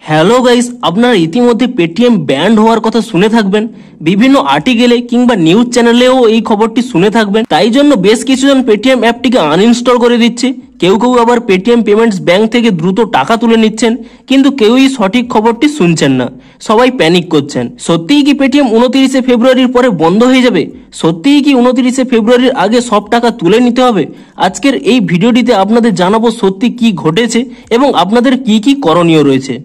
Hello guys, আপনারা ইতিমধ্যে Paytm band হওয়ার কথা শুনে থাকবেন। বিভিন্ন আর্টিকেলে কিংবা নিউজ চ্যানেলেও এই খবরটি শুনে থাকবেন। তাই জন্য বেশ কিছুজন পেটিএম অ্যাপটিকে আনইনস্টল করে দিচ্ছে। কেউ কেউ আবার পেটিএম পেমেন্টস ব্যাংক থেকে দ্রুত টাকা তুলে নিচ্ছেন, কিন্তু কেউই সঠিক খবরটি শুনছেন না। সবাই প্যানিক করছেন। সত্যিই কি পেটিএম 29শে ফেব্রুয়ারির পরে বন্ধ হয়ে যাবে? সত্যিই কি 29শে ফেব্রুয়ারির আগে সব টাকা তুলে নিতে হবে? আজকের এই ভিডিওটিতে আপনাদের জানাবো সত্যি কি ঘটেছে এবং আপনাদের কি কি করণীয় রয়েছে।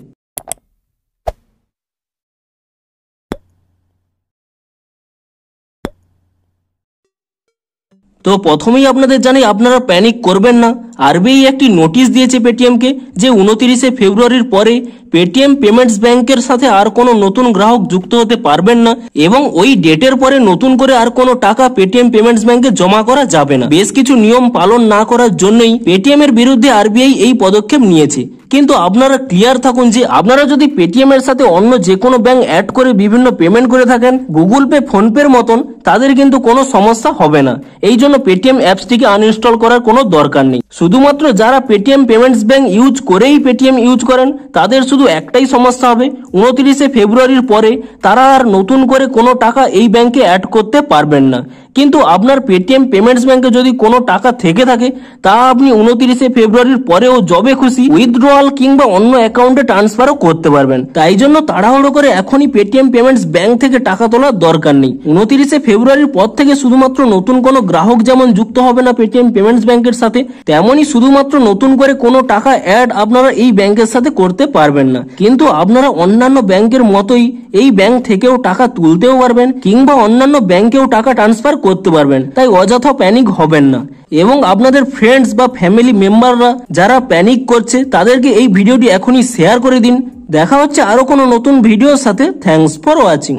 তো প্রথমেই আপনাদের জানাই, আপনারা প্যানিক করবেন না। আরবিআই একটি নোটিশ দিয়েছে পেটিএমকে যে 29শে ফেব্রুয়ারির পরে পেটিএম পেমেন্টস ব্যাংকের সাথে আর কোনো নতুন গ্রাহক যুক্ত হতে পারবেন না এবং ওই ডেটের পরে নতুন করে আর কোনো টাকা পেটিএম পেমেন্টস ব্যাংকে জমা করা যাবে না। বেশ কিছু নিয়ম পালন না করার জন্যই পেটিএম এর বিরুদ্ধে আরবিআই এই পদক্ষেপ নিয়েছে। কিন্তু আপনারা ক্লিয়ার থাকুন যে আপনারা যদি পেটিএম এর সাথে অন্য যে কোনো ব্যাংক অ্যাড করে বিভিন্ন পেমেন্ট করে থাকেন, গুগল পে, ফোনপের মতন, তাদের কিন্তু কোনো সমস্যা হবে না। এই জন্য পেটিএম অ্যাপসটিকে আনইনস্টল করার কোনো দরকার নেই। শুধুমাত্র যারা পেটিএম পেমেন্টস ব্যাংক ইউজ করেই পেটিএম ইউজ করেন, তাদের শুধু একটাই সমস্যা হবে, 29শে ফেব্রুয়ারির পরে তারা আর নতুন করে কোনো টাকা এই ব্যাংকে অ্যাড করতে পারবেন না। কিন্তু আপনার পেটিএম পেমেন্টস ব্যাংকে যদি কোনো টাকা থেকে থাকে, তা আপনি 29শে ফেব্রুয়ারির পরেও যবে খুশি উইথড্রয়াল কিংবা অন্য অ্যাকাউন্টে ট্রান্সফারও করতে পারবেন। তাই জন্য তাড়াহুড়ো করে এখনই পেটিএম পেমেন্টস ব্যাংক থেকে টাকা তোলার দরকার নেই। 29শে ফেব্রুয়ারির পর থেকে শুধুমাত্র নতুন কোনো গ্রাহক যেমন যুক্ত হবে না পেটিএম পেমেন্টস ব্যাংকের সাথে, তেমনই শুধুমাত্র নতুন করে কোনো টাকা অ্যাড আপনারা এই ব্যাংকের সাথে করতে পারবেন না। কিন্তু আপনারা অন্যান্য ব্যাংকের মতোই এই ব্যাংক থেকেও টাকা তুলতেও পারবেন কিংবা অন্যান্য ব্যাংকেও টাকা ট্রান্সফার করতে পারবেন। তাই অযথা প্যানিক হবেন না। এবং আপনাদের ফ্রেন্ডস বা ফ্যামিলি মেম্বাররা যারা প্যানিক করছে, তাদেরকে এই ভিডিওটি এখনই শেয়ার করে দিন। দেখা হচ্ছে আরো কোনো নতুন ভিডিওর সাথে। Thanks for watching.